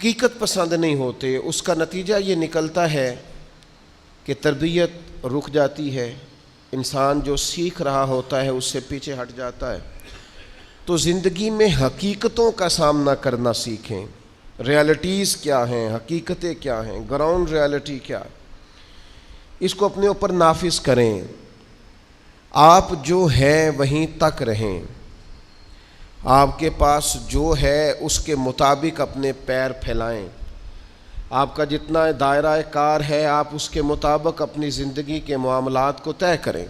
حقیقت پسند نہیں ہوتے، اس کا نتیجہ یہ نکلتا ہے کہ تربیت رک جاتی ہے، انسان جو سیکھ رہا ہوتا ہے اس سے پیچھے ہٹ جاتا ہے۔ تو زندگی میں حقیقتوں کا سامنا کرنا سیکھیں، ریالٹیز کیا ہیں، حقیقتیں کیا ہیں، گراؤنڈ ریالٹی کیا ہے، اس کو اپنے اوپر نافذ کریں۔ آپ جو ہیں وہیں تک رہیں، آپ کے پاس جو ہے اس کے مطابق اپنے پیر پھیلائیں، آپ کا جتنا دائرہ کار ہے آپ اس کے مطابق اپنی زندگی کے معاملات کو طے کریں۔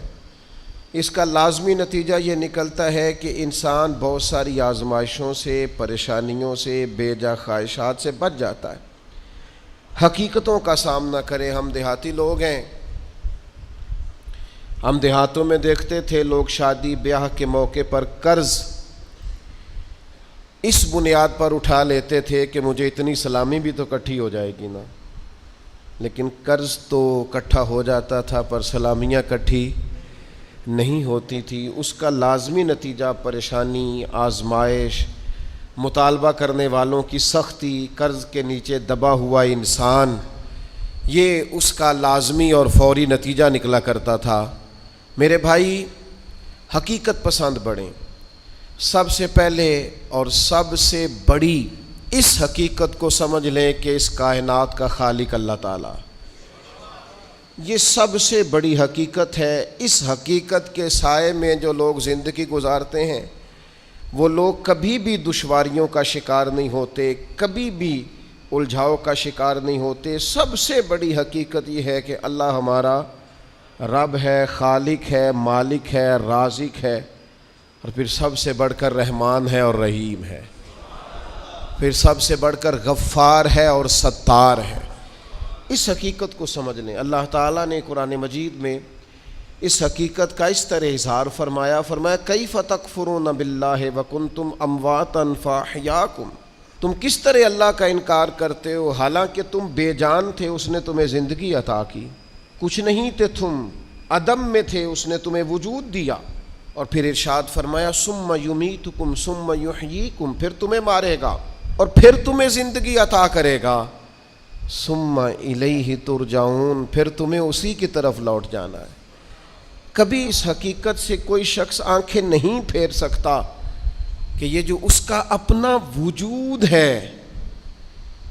اس کا لازمی نتیجہ یہ نکلتا ہے کہ انسان بہت ساری آزمائشوں سے، پریشانیوں سے، بے جا خواہشات سے بچ جاتا ہے۔ حقیقتوں کا سامنا کریں۔ ہم دیہاتی لوگ ہیں، ہم دیہاتوں میں دیکھتے تھے لوگ شادی بیاہ کے موقع پر قرض اس بنیاد پر اٹھا لیتے تھے کہ مجھے اتنی سلامی بھی تو اکٹھی ہو جائے گی نا، لیکن قرض تو اکٹھا ہو جاتا تھا پر سلامیاں اکٹھی نہیں ہوتی تھی۔ اس کا لازمی نتیجہ پریشانی، آزمائش، مطالبہ کرنے والوں کی سختی، قرض کے نیچے دبا ہوا انسان، یہ اس کا لازمی اور فوری نتیجہ نکلا کرتا تھا۔ میرے بھائی، حقیقت پسند بڑھیں۔ سب سے پہلے اور سب سے بڑی اس حقیقت کو سمجھ لیں کہ اس کائنات کا خالق اللہ تعالیٰ، یہ سب سے بڑی حقیقت ہے۔ اس حقیقت کے سائے میں جو لوگ زندگی گزارتے ہیں وہ لوگ کبھی بھی دشواریوں کا شکار نہیں ہوتے، کبھی بھی الجھاؤ کا شکار نہیں ہوتے۔ سب سے بڑی حقیقت یہ ہے کہ اللہ ہمارا رب ہے، خالق ہے، مالک ہے، رازق ہے، اور پھر سب سے بڑھ کر رحمان ہے اور رحیم ہے، پھر سب سے بڑھ کر غفار ہے اور ستار ہے۔ اس حقیقت کو سمجھ لیں۔ اللہ تعالیٰ نے قرآن مجید میں اس حقیقت کا اس طرح اظہار فرمایا کیف تکفرون باللہ وکنتم امواتا فاحیاکم، تم کس طرح اللہ کا انکار کرتے ہو حالانکہ تم بے جان تھے، اس نے تمہیں زندگی عطا کی، کچھ نہیں تھے تم، عدم میں تھے، اس نے تمہیں وجود دیا، اور پھر ارشاد فرمایا ثم یمیتکم ثم یحییکم، پھر تمہیں مارے گا اور پھر تمہیں زندگی عطا کرے گا، ثم الیہ ترجعون، پھر تمہیں اسی کی طرف لوٹ جانا ہے۔ کبھی اس حقیقت سے کوئی شخص آنکھیں نہیں پھیر سکتا کہ یہ جو اس کا اپنا وجود ہے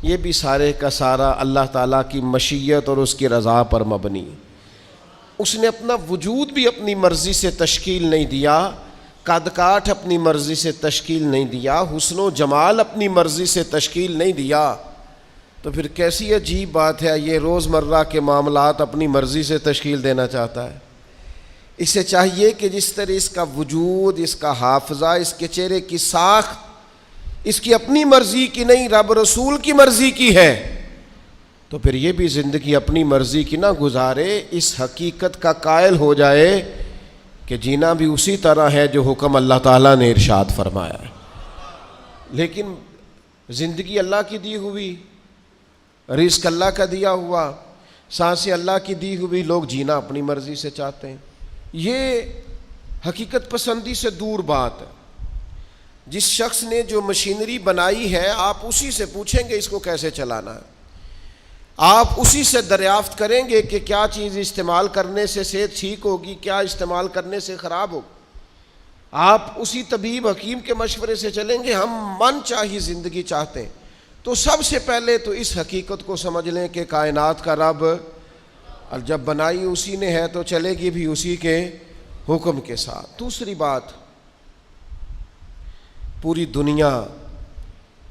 یہ بھی سارے کا سارا اللہ تعالیٰ کی مشیت اور اس کی رضا پر مبنی۔ اس نے اپنا وجود بھی اپنی مرضی سے تشکیل نہیں دیا، قد کاٹ اپنی مرضی سے تشکیل نہیں دیا، حسن و جمال اپنی مرضی سے تشکیل نہیں دیا، تو پھر کیسی عجیب بات ہے یہ روزمرہ کے معاملات اپنی مرضی سے تشکیل دینا چاہتا ہے۔ اسے چاہیے کہ جس طرح اس کا وجود، اس کا حافظہ، اس کے چہرے کی ساخت اس کی اپنی مرضی کی نہیں، رب رسول کی مرضی کی ہے، تو پھر یہ بھی زندگی اپنی مرضی کی نہ گزارے، اس حقیقت کا قائل ہو جائے کہ جینا بھی اسی طرح ہے جو حکم اللہ تعالیٰ نے ارشاد فرمایا ہے۔ لیکن زندگی اللہ کی دی ہوئی، رزق اللہ کا دیا ہوا، سانسیں اللہ کی دی ہوئی، لوگ جینا اپنی مرضی سے چاہتے ہیں۔ یہ حقیقت پسندی سے دور بات ہے۔ جس شخص نے جو مشینری بنائی ہے آپ اسی سے پوچھیں گے اس کو کیسے چلانا ہے، آپ اسی سے دریافت کریں گے کہ کیا چیز استعمال کرنے سے صحت ٹھیک ہوگی، کیا استعمال کرنے سے خراب ہوگی، آپ اسی طبیب حکیم کے مشورے سے چلیں گے۔ ہم من چاہی زندگی چاہتے ہیں تو سب سے پہلے تو اس حقیقت کو سمجھ لیں کہ کائنات کا رب، اور جب بنائی اسی نے ہے تو چلے گی بھی اسی کے حکم کے ساتھ۔ دوسری بات، پوری دنیا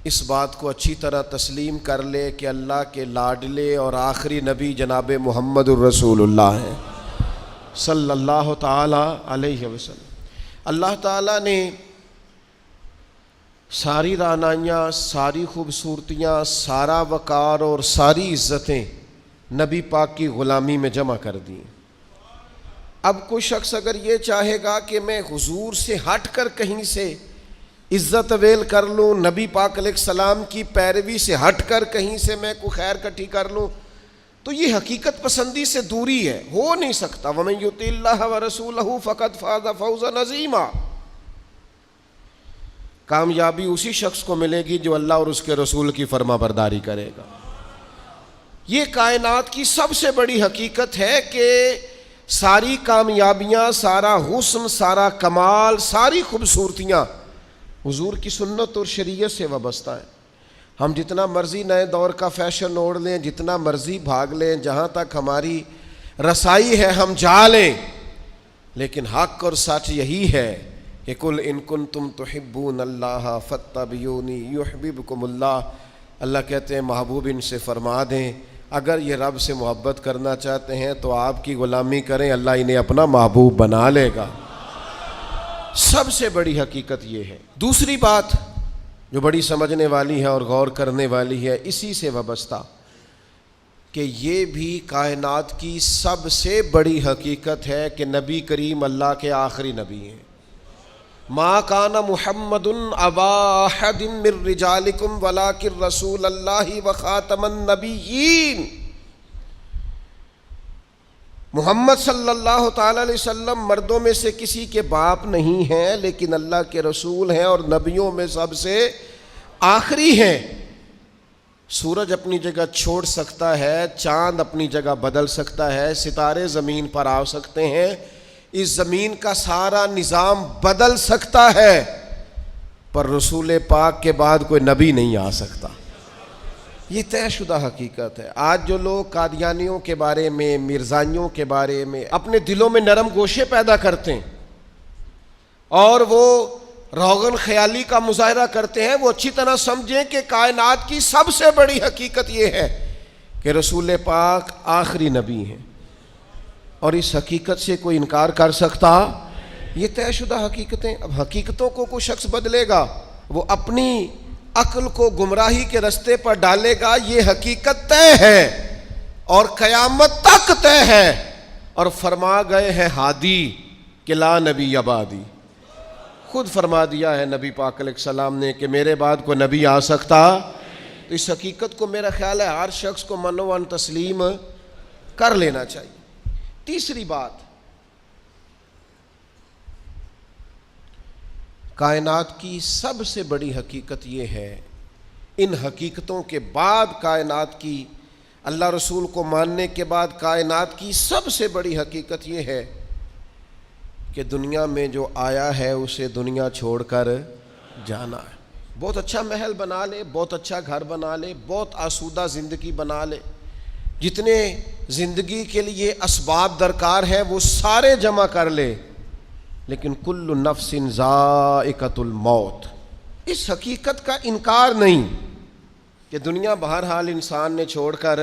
اس بات کو اچھی طرح تسلیم کر لے کہ اللہ کے لاڈلے اور آخری نبی جناب محمد الرسول اللہ ہیں صلی اللہ تعالی علیہ وسلم۔ اللہ تعالیٰ نے ساری رعنائیاں، ساری خوبصورتیاں، سارا وقار اور ساری عزتیں نبی پاک کی غلامی میں جمع کر دیں۔ اب کوئی شخص اگر یہ چاہے گا کہ میں حضور سے ہٹ کر کہیں سے عزت اویل کر لوں، نبی پاک علیہ السلام کی پیروی سے ہٹ کر کہیں سے میں کوئی خیر کٹھی کر لوں، تو یہ حقیقت پسندی سے دوری ہے، ہو نہیں سکتا۔ وَمَن يُطِعِ اللَّهَ وَرَسُولَهُ فَقَدْ فَازَ فَوْزًا عَظِيمًا۔ کامیابی اسی شخص کو ملے گی جو اللہ اور اس کے رسول کی فرما برداری کرے گا۔ یہ کائنات کی سب سے بڑی حقیقت ہے کہ ساری کامیابیاں، سارا حسن، سارا کمال، ساری خوبصورتیاں حضور کی سنت اور شریعت سے وابستہ ہیں۔ ہم جتنا مرضی نئے دور کا فیشن اوڑھ لیں، جتنا مرضی بھاگ لیں، جہاں تک ہماری رسائی ہے ہم جا لیں، لیکن حق اور سچ یہی ہے کہ قل ان کنتم تحبون اللہ فاتبعونی یحببکم اللہ۔ اللہ کہتے ہیں محبوب ان سے فرما دیں اگر یہ رب سے محبت کرنا چاہتے ہیں تو آپ کی غلامی کریں، اللہ انہیں اپنا محبوب بنا لے گا۔ سب سے بڑی حقیقت یہ ہے۔ دوسری بات جو بڑی سمجھنے والی ہے اور غور کرنے والی ہے اسی سے وابستہ، کہ یہ بھی کائنات کی سب سے بڑی حقیقت ہے کہ نبی کریم اللہ کے آخری نبی ہیں۔ ما کان محمد ابا احد من رجالکم ولکن رسول اللہ وخاتم النبیین۔ محمد صلی اللہ تعالی علیہ وسلم مردوں میں سے کسی کے باپ نہیں ہیں، لیکن اللہ کے رسول ہیں اور نبیوں میں سب سے آخری ہیں۔ سورج اپنی جگہ چھوڑ سکتا ہے، چاند اپنی جگہ بدل سکتا ہے، ستارے زمین پر آ سکتے ہیں، اس زمین کا سارا نظام بدل سکتا ہے، پر رسول پاک کے بعد کوئی نبی نہیں آ سکتا۔ یہ طے شدہ حقیقت ہے۔ آج جو لوگ قادیانیوں کے بارے میں، مرزائیوں کے بارے میں اپنے دلوں میں نرم گوشے پیدا کرتے ہیں اور وہ روغن خیالی کا مظاہرہ کرتے ہیں، وہ اچھی طرح سمجھیں کہ کائنات کی سب سے بڑی حقیقت یہ ہے کہ رسول پاک آخری نبی ہیں، اور اس حقیقت سے کوئی انکار کر سکتا؟ یہ طے شدہ حقیقتیں۔ اب حقیقتوں کو کوئی شخص بدلے گا، وہ اپنی عقل کو گمراہی کے رستے پر ڈالے گا، یہ حقیقت طے ہے اور قیامت تک طے ہے۔ اور فرما گئے ہیں ہادی کہ لا نبی بعدی، خود فرما دیا ہے نبی پاک علیہ السلام نے کہ میرے بعد کوئی نبی آ سکتا۔ تو اس حقیقت کو میرا خیال ہے ہر شخص کو منوان تسلیم کر لینا چاہیے۔ تیسری بات، کائنات کی سب سے بڑی حقیقت یہ ہے، ان حقیقتوں کے بعد کائنات کی، اللہ رسول کو ماننے کے بعد کائنات کی سب سے بڑی حقیقت یہ ہے کہ دنیا میں جو آیا ہے اسے دنیا چھوڑ کر جانا ہے۔ بہت اچھا محل بنا لے، بہت اچھا گھر بنا لے، بہت آسودہ زندگی بنا لے، جتنے زندگی کے لیے اسباب درکار ہیں وہ سارے جمع کر لے، لیکن کل نفس ذائقۃ الموت، اس حقیقت کا انکار نہیں کہ دنیا بہرحال انسان نے چھوڑ کر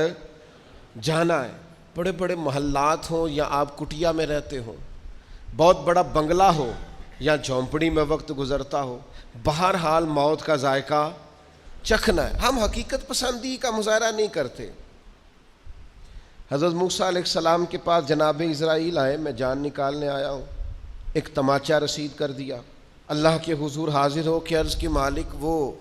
جانا ہے۔ بڑے بڑے محلات ہوں یا آپ کٹیا میں رہتے ہوں، بہت بڑا بنگلہ ہو یا جھونپڑی میں وقت گزرتا ہو، بہرحال موت کا ذائقہ چکھنا ہے۔ ہم حقیقت پسندی کا مظاہرہ نہیں کرتے۔ حضرت موسیٰ علیہ السلام کے پاس جناب اسرائیل آئے، میں جان نکالنے آیا ہوں، ایک تماچا رسید کر دیا، اللہ کے حضور حاضر ہو کے عرض کی مالک وہ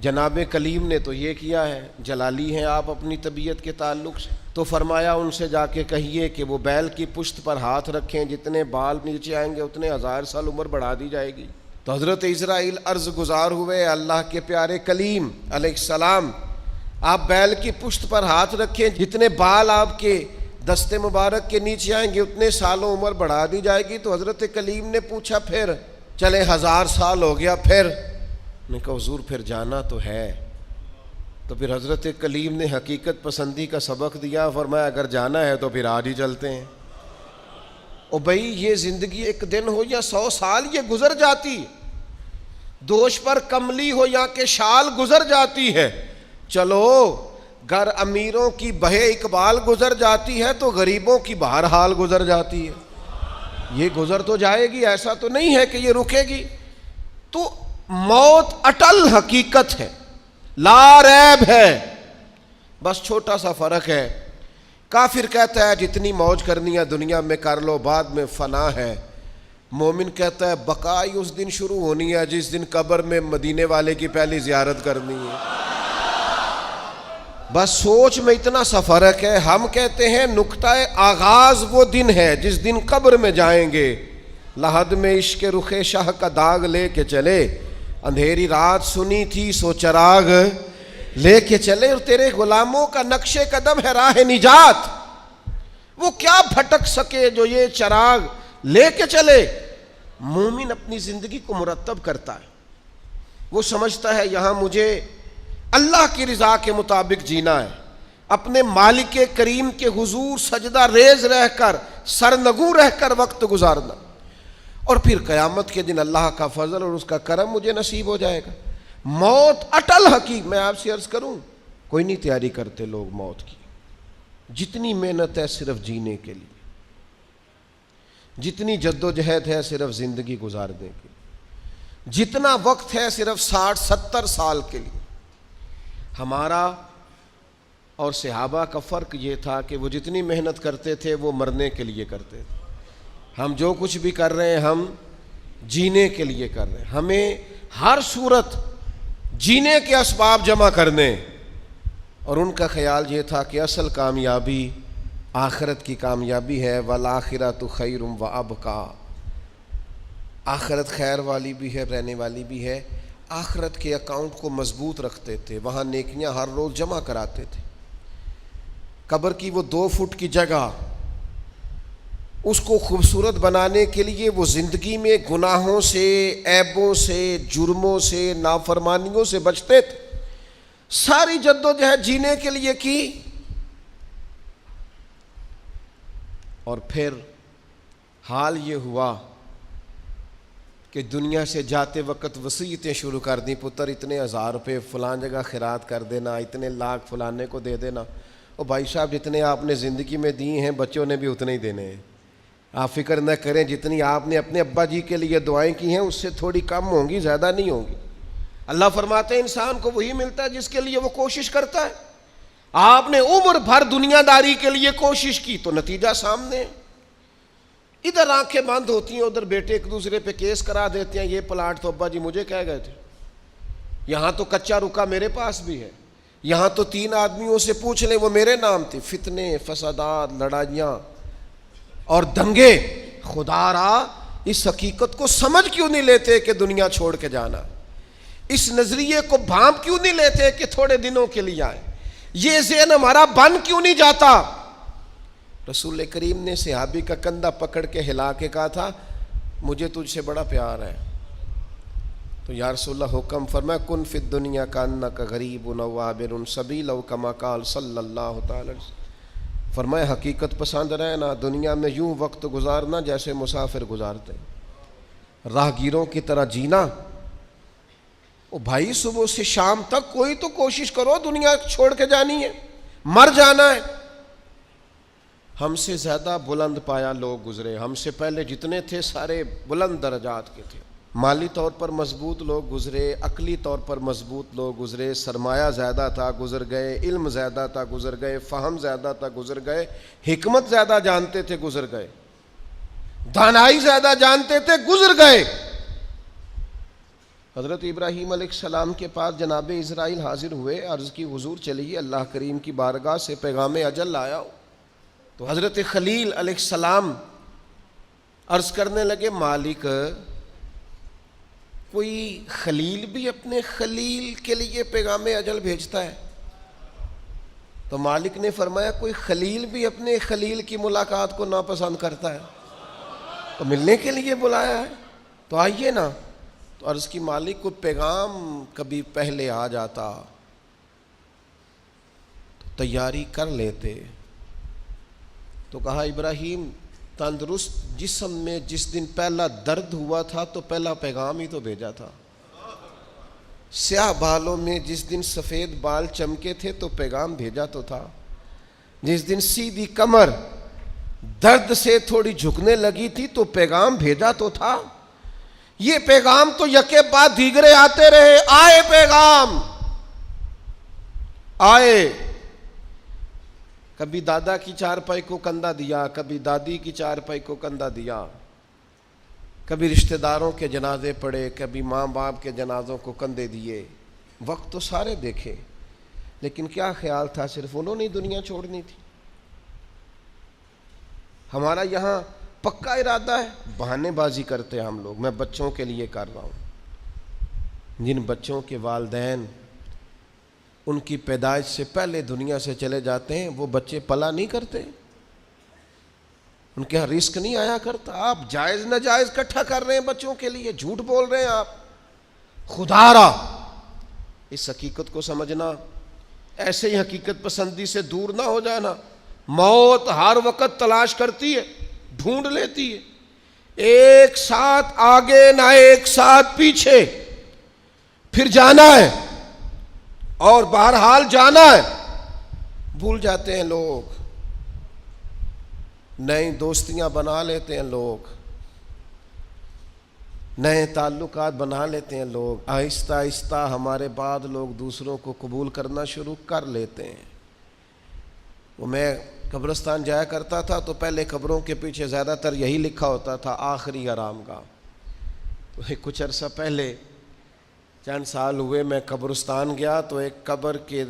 جناب کلیم نے تو یہ کیا ہے، جلالی ہیں آپ اپنی طبیعت کے تعلق سے، تو فرمایا ان سے جا کے کہیے کہ وہ بیل کی پشت پر ہاتھ رکھیں، جتنے بال نیچے آئیں گے اتنے 1000 سال عمر بڑھا دی جائے گی۔ تو حضرت اسرائیل عرض گزار ہوئے، اللہ کے پیارے کلیم علیہ السلام آپ بیل کی پشت پر ہاتھ رکھیں، جتنے بال آپ کے دستے مبارک کے نیچے آئیں گے اتنے سالوں عمر بڑھا دی جائے گی۔ تو حضرت کلیم نے پوچھا پھر چلے 1000 سال ہو گیا، پھر نے کہا حضور پھر جانا تو ہے۔ تو پھر حضرت کلیم نے حقیقت پسندی کا سبق دیا، فرمایا اگر جانا ہے تو پھر آج ہی چلتے ہیں۔ او بھائی یہ زندگی ایک دن ہو یا 100 سال یہ گزر جاتی، دوش پر کملی ہو یا کہ شال گزر جاتی ہے۔ چلو گر امیروں کی بہے اقبال گزر جاتی ہے تو غریبوں کی بہرحال گزر جاتی ہے، یہ گزر تو جائے گی، ایسا تو نہیں ہے کہ یہ رکے گی۔ تو موت اٹل حقیقت ہے، لا ریب ہے، بس چھوٹا سا فرق ہے۔ کافر کہتا ہے جتنی موج کرنی ہے دنیا میں کر لو، بعد میں فنا ہے۔ مومن کہتا ہے بقائی اس دن شروع ہونی ہے جس دن قبر میں مدینے والے کی پہلی زیارت کرنی ہے۔ بس سوچ میں اتنا سا فرق ہے۔ ہم کہتے ہیں نقطہ آغاز وہ دن ہے جس دن قبر میں جائیں گے، لحد میں عشق رخ شاہ کا داغ لے کے چلے، اندھیری رات سنی تھی سو چراغ لے کے چلے، اور تیرے غلاموں کا نقش قدم ہے راہ نجات، وہ کیا بھٹک سکے جو یہ چراغ لے کے چلے۔ مومن اپنی زندگی کو مرتب کرتا ہے، وہ سمجھتا ہے یہاں مجھے اللہ کی رضا کے مطابق جینا ہے، اپنے مالک کریم کے حضور سجدہ ریز رہ کر، سرنگوں رہ کر وقت گزارنا، اور پھر قیامت کے دن اللہ کا فضل اور اس کا کرم مجھے نصیب ہو جائے گا۔ موت اٹل حقیق، میں آپ سے عرض کروں کوئی نہیں تیاری کرتے لوگ موت کی، جتنی محنت ہے صرف جینے کے لیے، جتنی جد و جہد ہے صرف زندگی گزارنے کے لیے، جتنا وقت ہے صرف 60-70 سال کے لیے۔ ہمارا اور صحابہ کا فرق یہ تھا کہ وہ جتنی محنت کرتے تھے وہ مرنے کے لیے کرتے تھے، ہم جو کچھ بھی کر رہے ہیں ہم جینے کے لیے کر رہے ہیں، ہمیں ہر صورت جینے کے اسباب جمع کرنے، اور ان کا خیال یہ تھا کہ اصل کامیابی آخرت کی کامیابی ہے، والآخرۃ خیر وابقیٰ، آخرت خیر والی بھی ہے، رہنے والی بھی ہے۔ آخرت کے اکاؤنٹ کو مضبوط رکھتے تھے، وہاں نیکیاں ہر روز جمع کراتے تھے۔ قبر کی وہ 2 فٹ کی جگہ، اس کو خوبصورت بنانے کے لیے وہ زندگی میں گناہوں سے، عیبوں سے، جرموں سے، نافرمانیوں سے بچتے تھے، ساری جد و جہد جینے کے لیے کی، اور پھر حال یہ ہوا کہ دنیا سے جاتے وقت وصیتیں شروع کر دیں، پتر اتنے 1000 روپے فلان جگہ خیرات کر دینا، اتنے لاکھ فلانے کو دے دینا۔ اور بھائی صاحب جتنے آپ نے زندگی میں دیے ہیں بچوں نے بھی اتنے ہی دینے ہیں، آپ فکر نہ کریں، جتنی آپ نے اپنے ابا جی کے لیے دعائیں کی ہیں اس سے تھوڑی کم ہوں گی، زیادہ نہیں ہوں گی۔ اللہ فرماتے ہیں انسان کو وہی ملتا ہے جس کے لیے وہ کوشش کرتا ہے۔ آپ نے عمر بھر دنیا داری کے لیے کوشش کی تو نتیجہ سامنے ہے۔ ادھر آنکھیں بند ہوتی ہیں، ادھر بیٹے ایک دوسرے پہ کیس کرا دیتے ہیں، یہ پلاٹ تو ابا جی مجھے کہہ گئے تھے، یہاں تو کچا رکا میرے پاس بھی ہے، یہاں تو 3 آدمیوں سے پوچھ لیں وہ میرے نام تھے۔ فتنے، فسادات، لڑائیاں اور دنگے، خدا را اس حقیقت کو سمجھ کیوں نہیں لیتے کہ دنیا چھوڑ کے جانا، اس نظریے کو بھانپ کیوں نہیں لیتے کہ تھوڑے دنوں کے لیے آئے، یہ ذہن ہمارا بن کیوں نہیں جاتا۔ رسول کریم نے صحابی کا کندھا پکڑ کے ہلا کے کہا تھا مجھے تجھ سے بڑا پیار ہے، تو یا رسول اللہ حکم فرمایا کن فی الدنیا کانک غریب او عابر سبیل او کما قال صلی اللہ تعالی علیہ وسلم، فرمایا حقیقت پسند رہنا، دنیا میں یوں وقت گزارنا جیسے مسافر گزارتے ہیں، راہگیروں کی طرح جینا۔ او بھائی صبح سے شام تک کوئی تو کوشش کرو، دنیا چھوڑ کے جانی ہے، مر جانا ہے۔ ہم سے زیادہ بلند پایا لوگ گزرے، ہم سے پہلے جتنے تھے سارے بلند درجات کے تھے، مالی طور پر مضبوط لوگ گزرے، عقلی طور پر مضبوط لوگ گزرے، سرمایہ زیادہ تھا گزر گئے، علم زیادہ تھا گزر گئے، فہم زیادہ تھا گزر گئے، حکمت زیادہ جانتے تھے گزر گئے، دانائی زیادہ جانتے تھے گزر گئے۔ حضرت ابراہیم علیہ السلام کے پاس جناب اسرائیل حاضر ہوئے، عرض کی حضور چلیے اللہ کریم کی بارگاہ سے پیغام اجل لایا ہو، تو حضرت خلیل علیہ السلام عرض کرنے لگے مالک کوئی خلیل بھی اپنے خلیل کے لیے پیغام اجل بھیجتا ہے؟ تو مالک نے فرمایا کوئی خلیل بھی اپنے خلیل کی ملاقات کو ناپسند کرتا ہے؟ تو ملنے کے لیے بلایا ہے تو آئیے نا۔ تو عرض کی مالک کو پیغام کبھی پہلے آ جاتا تو تیاری کر لیتے۔ تو کہا ابراہیم تندرست جسم میں جس دن پہلا درد ہوا تھا تو پہلا پیغام ہی تو بھیجا تھا، سیاہ بالوں میں جس دن سفید بال چمکے تھے تو پیغام بھیجا تو تھا، جس دن سیدھی کمر درد سے تھوڑی جھکنے لگی تھی تو پیغام بھیجا تو تھا۔ یہ پیغام تو یکے بعد دیگرے آتے رہے، آئے پیغام آئے، کبھی دادا کی چارپائی کو کندھا دیا، کبھی دادی کی چارپائی کو کندھا دیا، کبھی رشتہ داروں کے جنازے پڑے، کبھی ماں باپ کے جنازوں کو کندھے دیے، وقت تو سارے دیکھے، لیکن کیا خیال تھا صرف انہوں نے دنیا چھوڑنی تھی؟ ہمارا یہاں پکا ارادہ ہے، بہانے بازی کرتے ہیں ہم لوگ، میں بچوں کے لیے کر رہا ہوں، جن بچوں کے والدین ان کی پیدائش سے پہلے دنیا سے چلے جاتے ہیں وہ بچے پلا نہیں کرتے، ان کے یہاں رزق نہیں آیا کرتا. آپ جائز ناجائز اکٹھا کر رہے ہیں بچوں کے لیے، جھوٹ بول رہے ہیں آپ. خدا را اس حقیقت کو سمجھنا، ایسے ہی حقیقت پسندی سے دور نہ ہو جانا. موت ہر وقت تلاش کرتی ہے، ڈھونڈ لیتی ہے، ایک ساتھ آگے نہ ایک ساتھ پیچھے، پھر جانا ہے اور بہرحال جانا ہے. بھول جاتے ہیں لوگ، نئی دوستیاں بنا لیتے ہیں لوگ، نئے تعلقات بنا لیتے ہیں لوگ. آہستہ آہستہ ہمارے بعد لوگ دوسروں کو قبول کرنا شروع کر لیتے ہیں. وہ میں قبرستان جایا کرتا تھا تو پہلے قبروں کے پیچھے زیادہ تر یہی لکھا ہوتا تھا آخری آرام گاہ. تو کچھ عرصہ پہلے چند سال ہوئے میں قبرستان گیا تو ایک قبر کے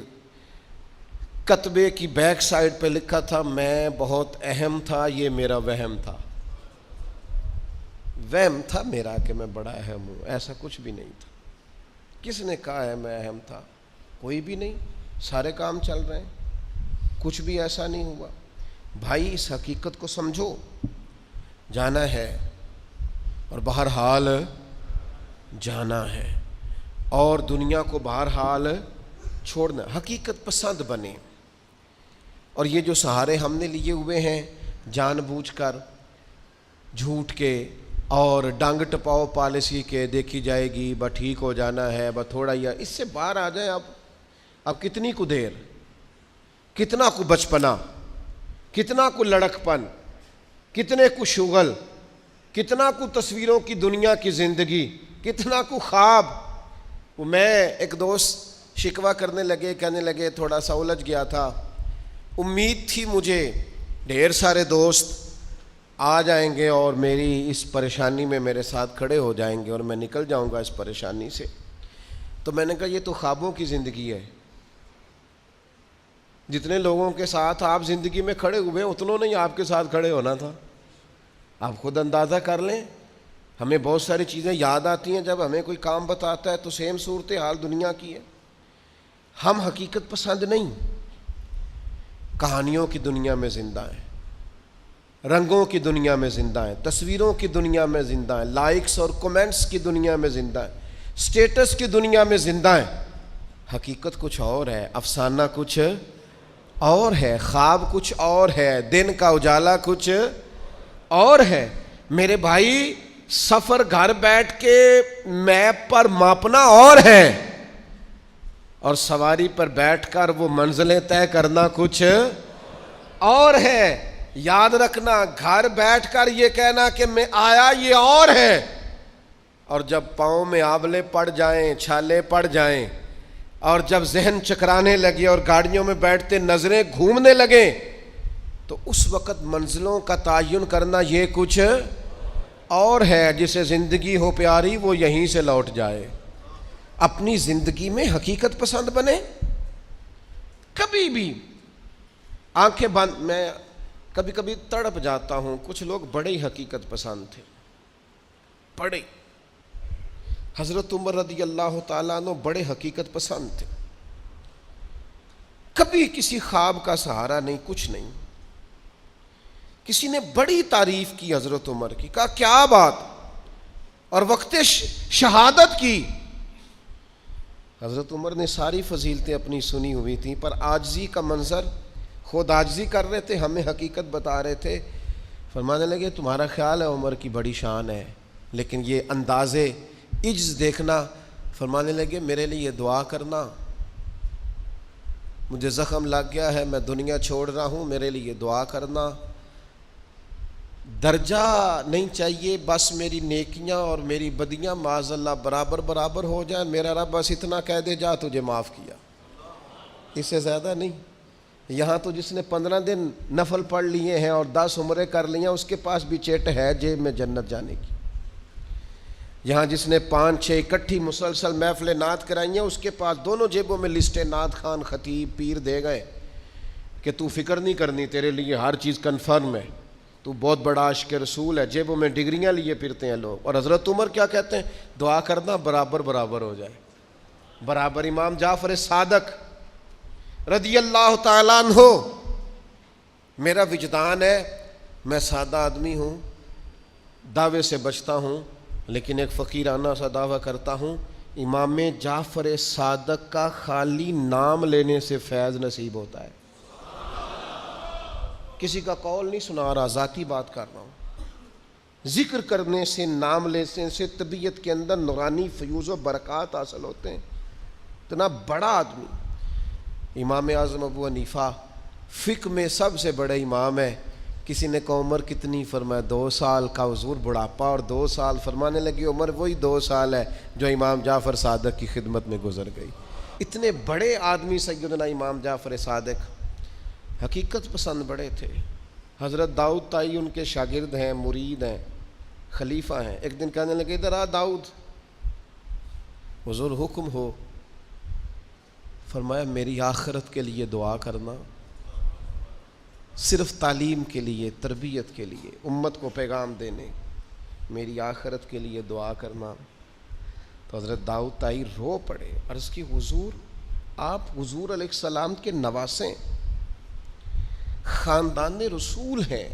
کتبے کی بیک سائڈ پہ لکھا تھا میں بہت اہم تھا، یہ میرا وہم تھا. وہم تھا میرا کہ میں بڑا اہم ہوں، ایسا کچھ بھی نہیں تھا. کس نے کہا ہے میں اہم تھا؟ کوئی بھی نہیں، سارے کام چل رہے ہیں، کچھ بھی ایسا نہیں ہوا. بھائی اس حقیقت کو سمجھو، جانا ہے اور بہرحال جانا ہے، اور دنیا کو بہرحال چھوڑنا. حقیقت پسند بنے. اور یہ جو سہارے ہم نے لیے ہوئے ہیں جان بوجھ کر جھوٹ کے اور ڈانگ ٹپاؤ پالیسی کے، دیکھی جائے گی بس ٹھیک ہو جانا ہے بس تھوڑا ہی، اس سے باہر آ جائیں. اب کتنی کو دیر، کتنا کو بچپنا، کتنا کو لڑکپن، کتنے کو شغل، کتنا کو تصویروں کی دنیا کی زندگی، کتنا کو خواب. وہ میں ایک دوست شکوہ کرنے لگے، کہنے لگے تھوڑا سا الجھ گیا تھا، امید تھی مجھے ڈھیر سارے دوست آ جائیں گے اور میری اس پریشانی میں میرے ساتھ کھڑے ہو جائیں گے اور میں نکل جاؤں گا اس پریشانی سے. تو میں نے کہا یہ تو خوابوں کی زندگی ہے. جتنے لوگوں کے ساتھ آپ زندگی میں کھڑے ہوئے اتنوں نے آپ کے ساتھ کھڑے ہونا تھا. آپ خود اندازہ کر لیں. ہمیں بہت ساری چیزیں یاد آتی ہیں جب ہمیں کوئی کام بتاتا ہے تو سیم صورتحال دنیا کی ہے. ہم حقیقت پسند نہیں، کہانیوں کی دنیا میں زندہ ہیں، رنگوں کی دنیا میں زندہ ہیں، تصویروں کی دنیا میں زندہ ہیں، لائکس اور کمنٹس کی دنیا میں زندہ ہیں، سٹیٹس کی دنیا میں زندہ ہیں. حقیقت کچھ اور ہے، افسانہ کچھ اور ہے، خواب کچھ اور ہے، دن کا اجالا کچھ اور ہے. میرے بھائی سفر گھر بیٹھ کے میپ پر ماپنا اور ہے، اور سواری پر بیٹھ کر وہ منزلیں طے کرنا کچھ اور ہے. یاد رکھنا، گھر بیٹھ کر یہ کہنا کہ میں آیا یہ اور ہے، اور جب پاؤں میں آبلے پڑ جائیں، چھالے پڑ جائیں، اور جب ذہن چکرانے لگے اور گاڑیوں میں بیٹھتے نظریں گھومنے لگیں تو اس وقت منزلوں کا تعین کرنا یہ کچھ اور ہے. جسے زندگی ہو پیاری وہ یہیں سے لوٹ جائے. اپنی زندگی میں حقیقت پسند بنے. کبھی بھی آنکھیں بند، میں کبھی کبھی تڑپ جاتا ہوں. کچھ لوگ بڑے ہی حقیقت پسند تھے، بڑے. حضرت عمر رضی اللہ تعالیٰ عنہ بڑے حقیقت پسند تھے. کبھی کسی خواب کا سہارا نہیں، کچھ نہیں. کسی نے بڑی تعریف کی حضرت عمر کی، کہا کیا بات، اور وقت شہادت کی. حضرت عمر نے ساری فضیلتیں اپنی سنی ہوئی تھیں، پر عاجزی کا منظر، خود عاجزی کر رہے تھے، ہمیں حقیقت بتا رہے تھے. فرمانے لگے تمہارا خیال ہے عمر کی بڑی شان ہے، لیکن یہ اندازے عجز دیکھنا. فرمانے لگے میرے لیے دعا کرنا، مجھے زخم لگ گیا ہے، میں دنیا چھوڑ رہا ہوں، میرے لیے دعا کرنا. درجہ نہیں چاہیے، بس میری نیکیاں اور میری بدیاں معاذ اللہ برابر برابر ہو جائیں. میرا رب بس اتنا کہہ دے جا تجھے معاف کیا، اس سے زیادہ نہیں. یہاں تو جس نے 15 دن نفل پڑھ لیے ہیں اور 10 عمرے کر لی ہیں اس کے پاس بھی چیٹ ہے جیب میں جنت جانے کی. یہاں جس نے 5-6 اکٹھی مسلسل محفل نعت کرائی ہیں اس کے پاس دونوں جیبوں میں لسٹیں نعت خان، خطیب، پیر دے گئے کہ تو فکر نہیں کرنی، تیرے لیے ہر چیز کنفرم ہے. تو بہت بڑا عاشق رسول ہے، جیبوں میں ڈگریاں لیے پھرتے ہیں لوگ. اور حضرت عمر کیا کہتے ہیں؟ دعا کرنا برابر برابر ہو جائے برابر. امام جعفر صادق رضی اللہ تعالیٰ عنہ، میرا وجدان ہے، میں سادہ آدمی ہوں، دعوے سے بچتا ہوں، لیکن ایک فقیرانہ سا دعویٰ کرتا ہوں، امام جعفر صادق کا خالی نام لینے سے فیض نصیب ہوتا ہے. کسی کا قول نہیں سنا رہا، ذاتی بات کر رہا ہوں. ذکر کرنے سے، نام لینے سے طبیعت کے اندر نورانی فیوز و برکات حاصل ہوتے ہیں. اتنا بڑا آدمی امام اعظم ابو حنیفہ فقہ میں سب سے بڑے امام ہے. کسی نے کہا عمر کتنی؟ فرمایا 2 سال کا. حضور بڑھاپا اور 2 سال، فرمانے لگی عمر وہی 2 سال ہے جو امام جعفر صادق کی خدمت میں گزر گئی. اتنے بڑے آدمی سیدنا امام جعفر صادق حقیقت پسند بڑے تھے. حضرت داؤد طائی ان کے شاگرد ہیں، مرید ہیں، خلیفہ ہیں. ایک دن کہنے لگے ادھر آ داؤد. حضور حکم ہو. فرمایا میری آخرت کے لیے دعا کرنا، صرف تعلیم کے لیے، تربیت کے لیے، امت کو پیغام دینے، میری آخرت کے لیے دعا کرنا. تو حضرت داؤد طائی رو پڑے. عرض کی حضور آپ حضور علیہ السلام کے نواسے، خاندان رسول ہیں،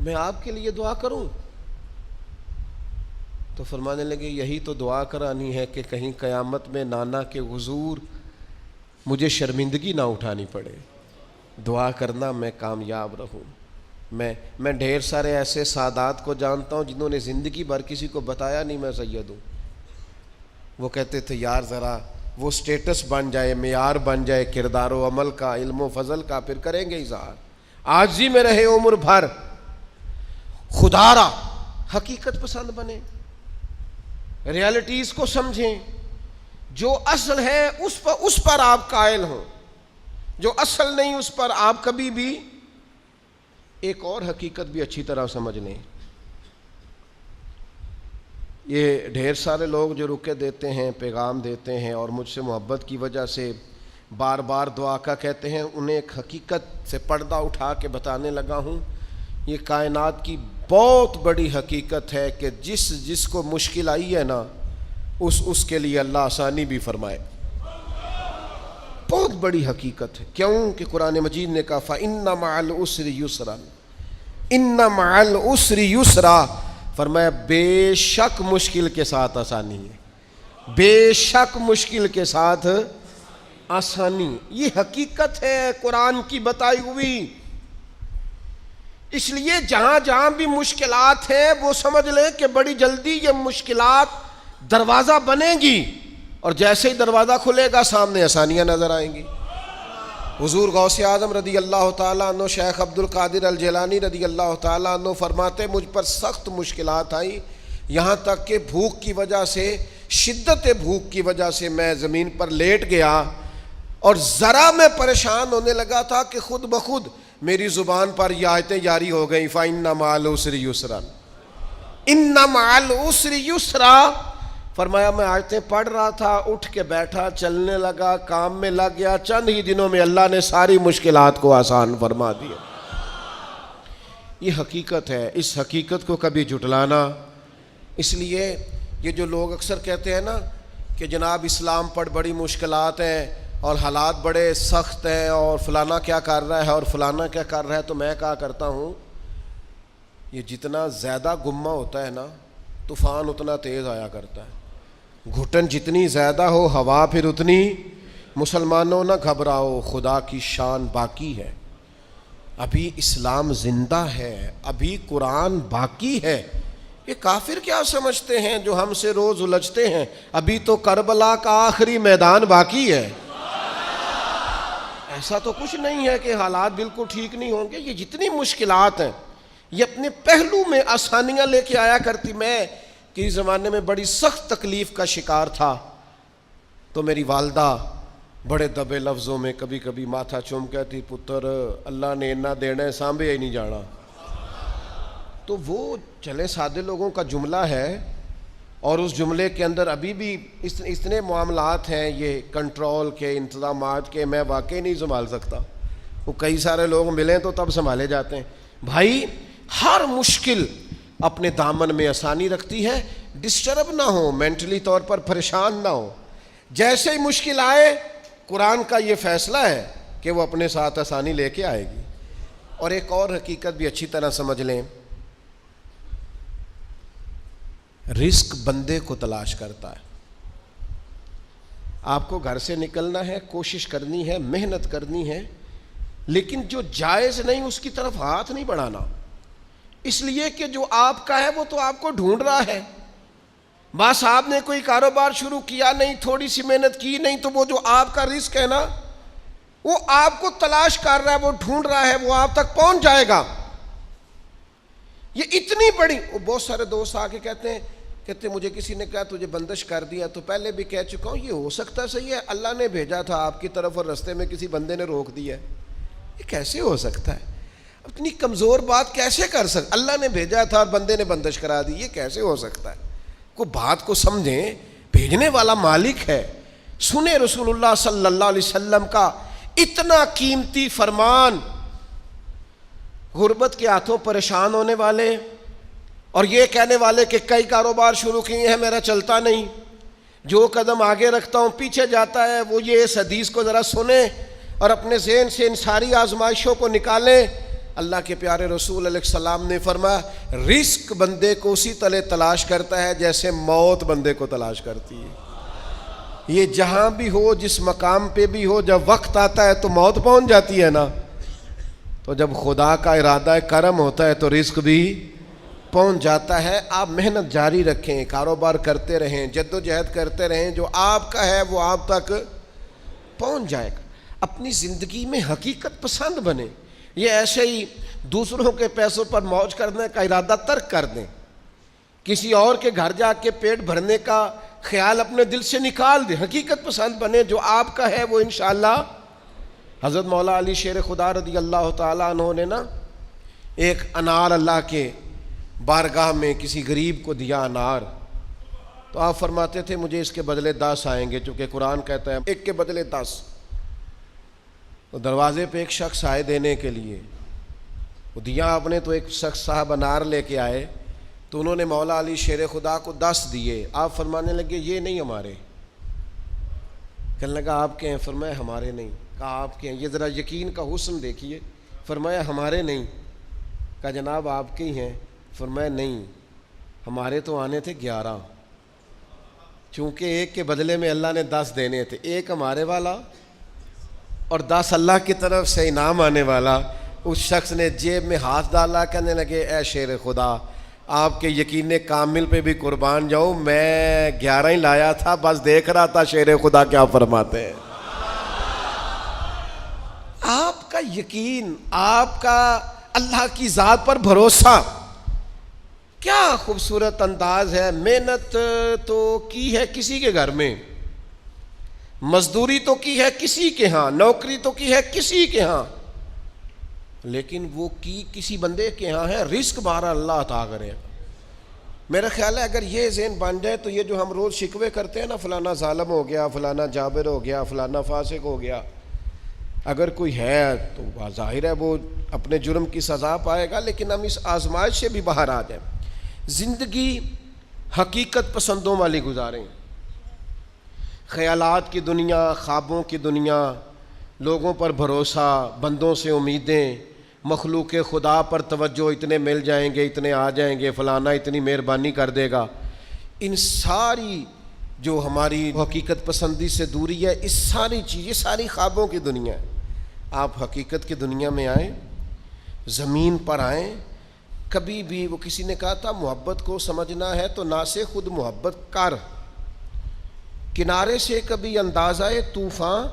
میں آپ کے لیے دعا کروں؟ تو فرمانے لگے یہی تو دعا کرانی ہے کہ کہیں قیامت میں نانا کے حضور مجھے شرمندگی نہ اٹھانی پڑے. دعا کرنا میں کامیاب رہوں. میں ڈھیر سارے ایسے سادات کو جانتا ہوں جنہوں نے زندگی بھر کسی کو بتایا نہیں میں سید ہوں. وہ کہتے تھے یار ذرا وہ سٹیٹس بن جائے، معیار بن جائے کردار و عمل کا، علم و فضل کا، پھر کریں گے اظہار. عاجزی میں رہے عمر بھر، خدا را حقیقت پسند بنے، ریالٹیز کو سمجھیں. جو اصل ہے اس پر آپ قائل ہوں، جو اصل نہیں اس پر آپ کبھی بھی. ایک اور حقیقت بھی اچھی طرح سمجھ لیں. یہ ڈھیر سارے لوگ جو رکے دیتے ہیں، پیغام دیتے ہیں اور مجھ سے محبت کی وجہ سے بار بار دعا کا کہتے ہیں، انہیں ایک حقیقت سے پردہ اٹھا کے بتانے لگا ہوں. یہ کائنات کی بہت بڑی حقیقت ہے کہ جس کو مشکل آئی ہے نا اس کے لیے اللہ آسانی بھی فرمائے. بہت بڑی حقیقت ہے. کیوں کہ قرآن مجید نے کہا فَإِنَّ مَعَ الْعُسْرِ يُسْرًا، إِنَّ مَعَ الْعُسْرِ يُسْرًا. فرمایا بے شک مشکل کے ساتھ آسانی ہے، بے شک مشکل کے ساتھ آسانی. یہ حقیقت ہے قرآن کی بتائی ہوئی. اس لیے جہاں جہاں بھی مشکلات ہیں وہ سمجھ لیں کہ بڑی جلدی یہ مشکلات دروازہ بنے گی، اور جیسے ہی دروازہ کھلے گا سامنے آسانیاں نظر آئیں گی. حضور غوث اعظم رضی اللہ تعالیٰ عنہ، شیخ عبد القادر الجیلانی رضی اللہ تعالیٰ عنہ فرماتے مجھ پر سخت مشکلات آئیں، یہاں تک کہ بھوک کی وجہ سے، شدت بھوک کی وجہ سے میں زمین پر لیٹ گیا اور ذرا میں پریشان ہونے لگا تھا کہ خود بخود میری زبان پر یہ آیتیں جاری ہو گئیں فَإِنَّ مَعَ الْعُسْرِ يُسْرًا، إِنَّ مَعَ الْعُسْرِ يُسْرًا. فرمایا میں آیتیں پڑھ رہا تھا، اٹھ کے بیٹھا، چلنے لگا، کام میں لگ گیا، چند ہی دنوں میں اللہ نے ساری مشکلات کو آسان فرما دیا. یہ حقیقت ہے. اس حقیقت کو کبھی جھٹلانا. اس لیے یہ جو لوگ اکثر کہتے ہیں نا کہ جناب اسلام پر بڑی مشکلات ہیں اور حالات بڑے سخت ہیں اور فلانا کیا کر رہا ہے اور فلانا کیا کر رہا ہے، تو میں کہا کرتا ہوں یہ جتنا زیادہ گمہ ہوتا ہے نا طوفان اتنا تیز آیا کرتا ہے. گھٹن جتنی زیادہ ہو ہوا پھر اتنی. مسلمانوں نہ گھبراؤ، خدا کی شان باقی ہے. ابھی اسلام زندہ ہے، ابھی قرآن باقی ہے. یہ کافر کیا سمجھتے ہیں جو ہم سے روز الجھتے ہیں؟ ابھی تو کربلا کا آخری میدان باقی ہے. ایسا تو کچھ نہیں ہے کہ حالات بالکل ٹھیک نہیں ہوں گے. یہ جتنی مشکلات ہیں یہ اپنے پہلو میں آسانیاں لے کے آیا کرتی. میں کسی زمانے میں بڑی سخت تکلیف کا شکار تھا تو میری والدہ بڑے دبے لفظوں میں کبھی کبھی ماتھا چوم کہتی پتر اللہ نے اتنا دینا ہے سانبھے ہی نہیں جانا. تو وہ چلے سادے لوگوں کا جملہ ہے اور اس جملے کے اندر ابھی بھی اتنے معاملات ہیں یہ کنٹرول کے، انتظامات کے، میں واقعی نہیں سنبھال سکتا. وہ کئی سارے لوگ ملیں تو تب سنبھالے جاتے ہیں. بھائی ہر مشکل اپنے دامن میں آسانی رکھتی ہے. ڈسٹرب نہ ہو، مینٹلی طور پر پریشان نہ ہو. جیسے ہی مشکل آئے قرآن کا یہ فیصلہ ہے کہ وہ اپنے ساتھ آسانی لے کے آئے گی. اور ایک اور حقیقت بھی اچھی طرح سمجھ لیں، رزق بندے کو تلاش کرتا ہے. آپ کو گھر سے نکلنا ہے، کوشش کرنی ہے، محنت کرنی ہے، لیکن جو جائز نہیں اس کی طرف ہاتھ نہیں بڑھانا، اس لیے کہ جو آپ کا ہے وہ تو آپ کو ڈھونڈ رہا ہے. بس آپ نے کوئی کاروبار شروع کیا نہیں، تھوڑی سی محنت کی نہیں، تو وہ جو آپ کا رزق ہے نا وہ آپ کو تلاش کر رہا ہے، وہ ڈھونڈ رہا ہے، وہ آپ تک پہنچ جائے گا. یہ اتنی بڑی، بہت سارے دوست آ کے کہتے ہیں مجھے کسی نے کہا تجھے بندش کر دیا. تو پہلے بھی کہہ چکا ہوں یہ ہو سکتا صحیح ہے اللہ نے بھیجا تھا آپ کی طرف اور رستے میں کسی بندے نے روک دیا. یہ کیسے ہو سکتا ہے؟ اتنی کمزور بات کیسے کر سکتا؟ اللہ نے بھیجا تھا اور بندے نے بندش کرا دی، یہ کیسے ہو سکتا ہے؟ کو بات کو سمجھیں، بھیجنے والا مالک ہے. سنیں رسول اللہ صلی اللہ علیہ وسلم کا اتنا قیمتی فرمان. غربت کے ہاتھوں پریشان ہونے والے اور یہ کہنے والے کہ کئی کاروبار شروع کیے ہیں میرا چلتا نہیں، جو قدم آگے رکھتا ہوں پیچھے جاتا ہے، وہ یہ اس حدیث کو ذرا سنیں اور اپنے ذہن سے ان ساری آزمائشوں کو نکالیں. اللہ کے پیارے رسول علیہ السلام نے فرمایا رزق بندے کو اسی طرح تلاش کرتا ہے جیسے موت بندے کو تلاش کرتی ہے. یہ جہاں بھی ہو، جس مقام پہ بھی ہو، جب وقت آتا ہے تو موت پہنچ جاتی ہے نا. تو جب خدا کا ارادہ کرم ہوتا ہے تو رزق بھی پہنچ جاتا ہے. آپ محنت جاری رکھیں، کاروبار کرتے رہیں، جد و جہد کرتے رہیں، جو آپ کا ہے وہ آپ تک پہنچ جائے گا. اپنی زندگی میں حقیقت پسند بنے. یہ ایسے ہی دوسروں کے پیسوں پر موج کرنے کا ارادہ ترک کر دیں. کسی اور کے گھر جا کے پیٹ بھرنے کا خیال اپنے دل سے نکال دیں. حقیقت پسند بنے، جو آپ کا ہے وہ انشاءاللہ. حضرت مولا علی شیر خدا رضی اللہ تعالیٰ عنہ نے نا ایک انار اللہ کے بارگاہ میں کسی غریب کو دیا انار. تو آپ فرماتے تھے مجھے اس کے بدلے 10 آئیں گے، چونکہ قرآن کہتا ہے ایک کے بدلے 10. تو دروازے پہ ایک شخص آئے دینے کے لیے، وہ دیا آپ نے. تو ایک شخص صاحب انار لے کے آئے تو انہوں نے مولا علی شیر خدا کو 10 دیے. آپ فرمانے لگے یہ نہیں ہمارے. کہنے لگا آپ کے ہیں؟ فرمایا ہمارے نہیں. کہا آپ کے ہیں؟ یہ ذرا یقین کا حسن دیکھیے. فرمایا ہمارے نہیں. کہا جناب آپ کے ہی ہیں؟ فرمایا نہیں ہمارے تو آنے تھے 11، چونکہ ایک کے بدلے میں اللہ نے 10 دینے تھے، ایک ہمارے والا اور 10 اللہ کی طرف سے انعام آنے والا. اس شخص نے جیب میں ہاتھ ڈالا، کہنے لگے اے شیر خدا آپ کے یقین کامل پہ بھی قربان جاؤں، میں 11 ہی لایا تھا، بس دیکھ رہا تھا شیر خدا کیا فرماتے ہیں. آپ کا یقین، آپ کا اللہ کی ذات پر بھروسہ، کیا خوبصورت انداز ہے. محنت تو کی ہے کسی کے گھر میں، مزدوری تو کی ہے کسی کے ہاں، نوکری تو کی ہے کسی کے ہاں، لیکن وہ کی کسی بندے کے ہاں ہے. رزق بارہ اللہ عطا کرے. میرا خیال ہے اگر یہ ذہن بن جائے تو یہ جو ہم روز شکوے کرتے ہیں نا، فلانا ظالم ہو گیا، فلانا جابر ہو گیا، فلانا فاسق ہو گیا، اگر کوئی ہے تو ظاہر ہے وہ اپنے جرم کی سزا پائے گا، لیکن ہم اس آزمائش سے بھی باہر آ جائیں. زندگی حقیقت پسندوں والی گزاریں. خیالات کی دنیا، خوابوں کی دنیا، لوگوں پر بھروسہ، بندوں سے امیدیں، مخلوق خدا پر توجہ، اتنے مل جائیں گے، اتنے آ جائیں گے، فلانا اتنی مہربانی کر دے گا. ان ساری جو ہماری حقیقت پسندی سے دوری ہے، اس ساری چیز، یہ ساری خوابوں کی دنیا ہے. آپ حقیقت کی دنیا میں آئیں، زمین پر آئیں. کبھی بھی وہ کسی نے کہا تھا محبت کو سمجھنا ہے تو نہ سے خود محبت کر. کنارے سے کبھی اندازہ طوفان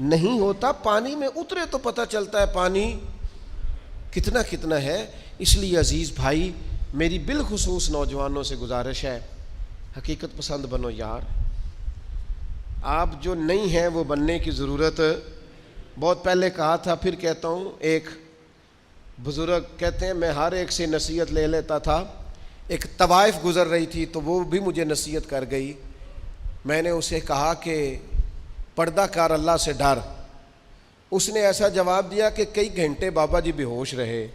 نہیں ہوتا، پانی میں اترے تو پتہ چلتا ہے پانی کتنا کتنا ہے. اس لیے عزیز بھائی، میری بالخصوص نوجوانوں سے گزارش ہے حقیقت پسند بنو یار. آپ جو نہیں ہیں وہ بننے کی ضرورت. بہت پہلے کہا تھا، پھر کہتا ہوں. ایک بزرگ کہتے ہیں میں ہر ایک سے نصیحت لے لیتا تھا. ایک طوائف گزر رہی تھی تو وہ بھی مجھے نصیحت کر گئی. میں نے اسے کہا کہ پردہ کار اللہ سے ڈر. اس نے ایسا جواب دیا کہ کئی گھنٹے بابا جی بے ہوش رہے.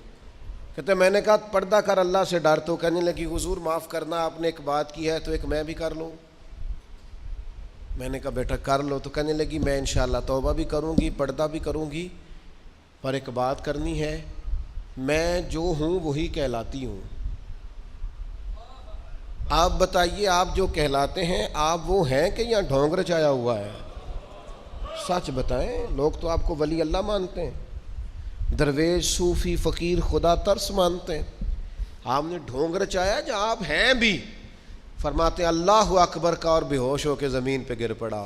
کہتے میں نے کہا پردہ کر اللہ سے ڈر، تو کہنے لگی حضور معاف کرنا، آپ نے ایک بات کی ہے تو ایک میں بھی کر لوں۔ میں نے کہا بیٹا کر لو۔ تو کہنے لگی میں انشاءاللہ توبہ بھی کروں گی، پردہ بھی کروں گی، پر ایک بات کرنی ہے، میں جو ہوں وہی کہلاتی ہوں۔ آپ بتائیے آپ جو کہلاتے ہیں آپ وہ ہیں کہ یا ڈھونگ رچایا ہوا ہے؟ سچ بتائیں، لوگ تو آپ کو ولی اللہ مانتے ہیں، درویش، صوفی، فقیر، خدا ترس مانتے ہیں، آپ نے ڈھونگ رچایا جو آپ ہیں بھی۔ فرماتے ہیں اللہ اکبر کا اور بے ہوش ہو کے زمین پہ گر پڑا،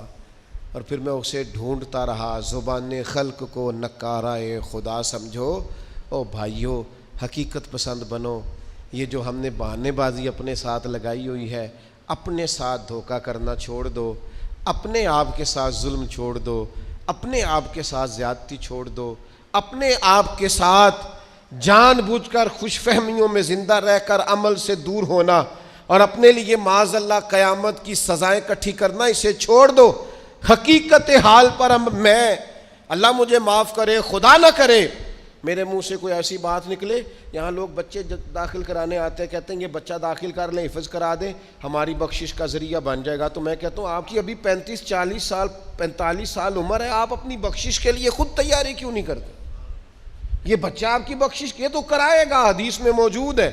اور پھر میں اسے ڈھونڈتا رہا، زبان خلق کو نکارائے خدا سمجھو۔ او بھائیو، حقیقت پسند بنو۔ یہ جو ہم نے بہانے بازی اپنے ساتھ لگائی ہوئی ہے، اپنے ساتھ دھوکہ کرنا چھوڑ دو، اپنے آپ کے ساتھ ظلم چھوڑ دو، اپنے آپ کے ساتھ زیادتی چھوڑ دو، اپنے آپ کے ساتھ جان بوجھ کر خوش فہمیوں میں زندہ رہ کر عمل سے دور ہونا اور اپنے لیے معاذ اللہ قیامت کی سزائیں اکٹھی کرنا، اسے چھوڑ دو۔ حقیقت حال پر میں، اللہ مجھے معاف کرے، خدا نہ کرے میرے منہ سے کوئی ایسی بات نکلے، یہاں لوگ بچے داخل کرانے آتے ہیں، کہتے ہیں یہ بچہ داخل کر لیں، حفظ کرا دیں، ہماری بخشش کا ذریعہ بن جائے گا۔ تو میں کہتا ہوں آپ کی ابھی 45 سال عمر ہے، آپ اپنی بخشش کے لیے خود تیاری کیوں نہیں کرتے؟ یہ بچہ آپ کی بخشش کے تو کرائے گا، حدیث میں موجود ہے۔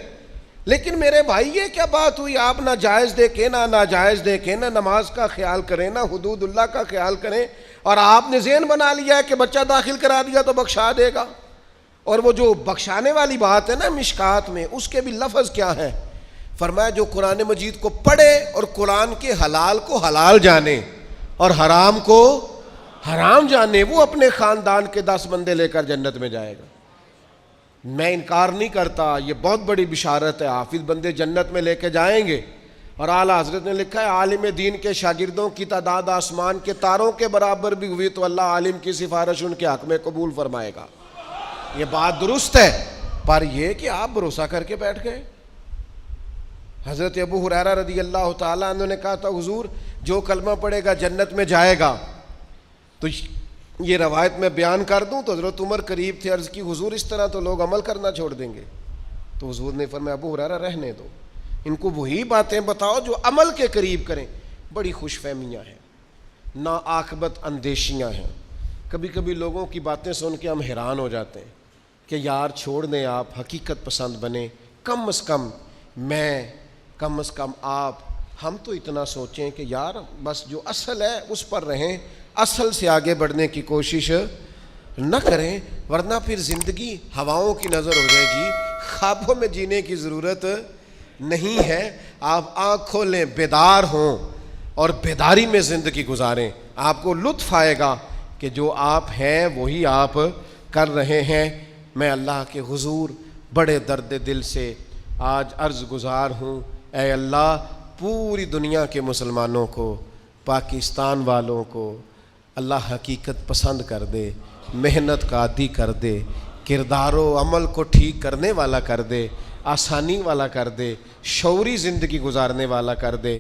لیکن میرے بھائی یہ کیا بات ہوئی، آپ نہ جائز دیکھیں نہ ناجائز دیکھیں، نہ نماز کا خیال کریں نہ حدود اللہ کا خیال کریں، اور آپ نے ذہن بنا لیا ہے کہ بچہ داخل کرا دیا تو بخشا دے گا۔ اور وہ جو بخشانے والی بات ہے نا مشکات میں، اس کے بھی لفظ کیا ہے؟ فرمایا جو قرآن مجید کو پڑھے اور قرآن کے حلال کو حلال جانے اور حرام کو حرام جانے، وہ اپنے خاندان کے 10 بندے لے کر جنت میں جائے گا۔ میں انکار نہیں کرتا، یہ بہت بڑی بشارت ہے، حافظ بندے جنت میں لے کے جائیں گے۔ اور اعلیٰ حضرت نے لکھا ہے عالم دین کے شاگردوں کی تعداد آسمان کے تاروں کے برابر بھی ہوئی تو اللہ عالم کی سفارش ان کے حق میں قبول فرمائے گا۔ یہ بات درست ہے، پر یہ کہ آپ بھروسہ کر کے بیٹھ گئے۔ حضرت ابو ہریرہ رضی اللہ تعالیٰ عنہ نے کہا تھا حضور جو کلمہ پڑھے گا جنت میں جائے گا، تو یہ روایت میں بیان کر دوں تو حضرت عمر قریب تھے، عرض کی حضور اس طرح تو لوگ عمل کرنا چھوڑ دیں گے۔ تو حضور نے فرمایا ابو ہریرہ رہنے دو، ان کو وہی باتیں بتاؤ جو عمل کے قریب کریں۔ بڑی خوش فہمیاں ہیں، ناعاقبت اندیشیاں ہیں۔ کبھی کبھی لوگوں کی باتیں سن کے ہم حیران ہو جاتے ہیں کہ یار چھوڑ دیں، آپ حقیقت پسند بنیں، کم از کم میں، کم از کم آپ، ہم تو اتنا سوچیں کہ یار بس جو اصل ہے اس پر رہیں، اصل سے آگے بڑھنے کی کوشش نہ کریں، ورنہ پھر زندگی ہواؤں کی نظر ہو جائے گی، خوابوں میں جینے کی ضرورت نہیں ہے۔ آپ آنکھ کھولیں، بیدار ہوں اور بیداری میں زندگی گزاریں، آپ کو لطف آئے گا کہ جو آپ ہیں وہی آپ کر رہے ہیں۔ میں اللہ کے حضور بڑے درد دل سے آج عرض گزار ہوں، اے اللہ پوری دنیا کے مسلمانوں کو، پاکستان والوں کو اللہ حقیقت پسند کر دے، محنت کا عادی کر دے، کردار و عمل کو ٹھیک کرنے والا کر دے، آسانی والا کر دے، شعوری زندگی گزارنے والا کر دے۔